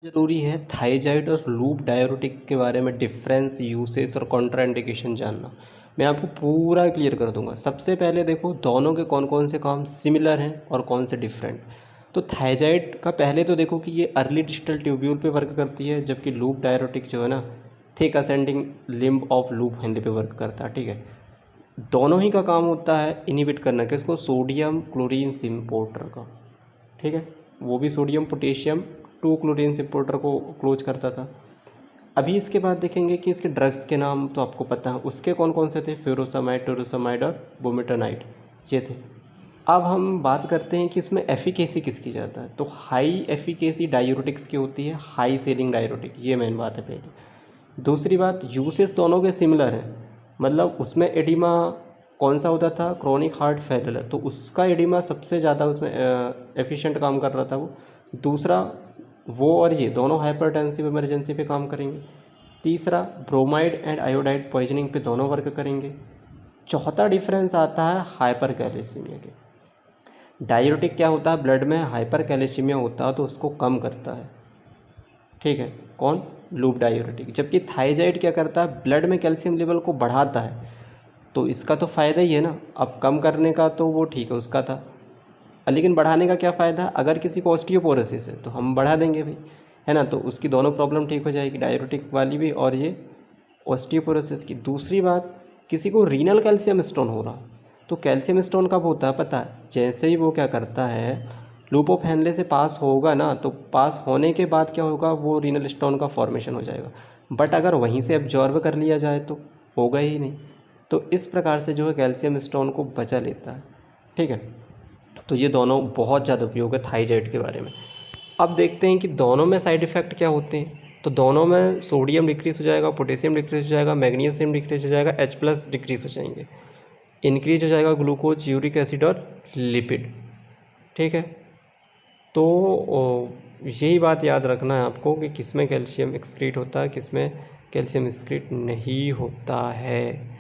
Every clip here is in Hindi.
ज़रूरी है थायजाइड और लूप डाययूरेटिक के बारे में डिफरेंस, यूसेज और कॉन्ट्राइंडिकेशन जानना। मैं आपको पूरा क्लियर कर दूंगा। सबसे पहले देखो दोनों के कौन कौन से काम सिमिलर हैं और कौन से डिफरेंट। तो थायजाइड का पहले तो देखो कि ये अर्ली डिस्टल ट्यूब्यूल पे वर्क करती है, जबकि लूप डाययूरेटिक जो है ना thick ascending limb of loop hand पे वर्क करता है। ठीक है, दोनों ही का काम होता है इनिबिट करना किसको, सोडियम क्लोरीन सिम्पोर्टर का। ठीक है, वो भी सोडियम पोटेशियम 2 क्लोरीन सिम्पोर्टर को क्लोज करता था। अभी इसके बाद देखेंगे कि इसके ड्रग्स के नाम तो आपको पता है, उसके कौन कौन से थे, फ्यूरोसामाइड, टोरोसामाइड और बुमेटानाइड ये थे। अब हम बात करते हैं कि इसमें एफिकेसी किसकी ज़्यादा है। तो हाई एफिकेसी डायूरेटिक्स की होती है, हाई सेलिंग डायूरेटिक, ये मेन बात है पहली। दूसरी बात, यूसेस दोनों के सिमिलर हैं, मतलब उसमें एडिमा कौन सा होता था, क्रोनिक हार्ट फेलियर, तो उसका एडिमा सबसे ज़्यादा उसमें एफिशिएंट काम कर रहा था वो। दूसरा, वो और ये दोनों हाइपरटेंसिव इमरजेंसी पे काम करेंगे। तीसरा, ब्रोमाइड एंड आयोडाइड पॉइजनिंग पे दोनों वर्क करेंगे। चौथा डिफरेंस आता है हाइपर कैल्सीमिया के। डायूरेटिक क्या होता है, ब्लड में हाइपर कैल्सीमिया होता है तो उसको कम करता है। ठीक है, कौन, लूप डायूरेटिक। जबकि थायजाइड क्या करता है, ब्लड में कैल्शियम लेवल को बढ़ाता है, तो इसका तो फ़ायदा ही है ना। अब कम करने का तो वो ठीक है उसका था, लेकिन बढ़ाने का क्या फ़ायदा, अगर किसी को ऑस्टियोपोरोसिस है तो हम बढ़ा देंगे भाई, है ना, तो उसकी दोनों प्रॉब्लम ठीक हो जाएगी, डायबिटिक वाली भी और ये ऑस्टियोपोरोसिस की। दूसरी बात, किसी को रीनल कैल्शियम स्टोन हो रहा, तो कैल्शियम स्टोन कब होता है पता है, जैसे ही वो क्या करता है, लूप ऑफ हेनले से पास होगा ना, तो पास होने के बाद क्या होगा, वो रीनल स्टोन का फॉर्मेशन हो जाएगा। बट अगर वहीं से एब्जॉर्ब कर लिया जाए तो होगा ही नहीं। तो इस प्रकार से जो है कैल्शियम स्टोन को बचा लेता है। ठीक है, तो ये दोनों बहुत ज़्यादा उपयोग है थायजाइड के बारे में। अब देखते हैं कि दोनों में साइड इफ़ेक्ट क्या होते हैं। तो दोनों में सोडियम डिक्रीज़ हो जाएगा, पोटेशियम डिक्रीज़ हो जाएगा, मैग्नीशियम डिक्रीज़ हो जाएगा, H+ डिक्रीज़ हो जाएंगे, इंक्रीज हो जाएगा ग्लूकोज, यूरिक एसिड और लिपिड। ठीक है, तो यही बात याद रखना है आपको कि किस में कैल्शियम एक्सक्रीट होता है, किस में कैल्शियम एक्सक्रीट नहीं होता है।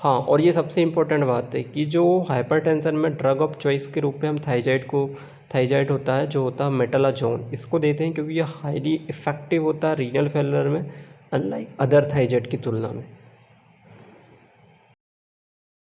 हाँ, और ये सबसे इम्पोर्टेंट बात है कि जो हाइपरटेंशन में ड्रग ऑफ चॉइस के रूप में हम थायजाइड होता है, जो होता है मेटालाजोन, इसको देते हैं क्योंकि ये हाईली इफ़ेक्टिव होता है रीनल फेलियर में, अनलाइक अदर थायजाइड की तुलना में।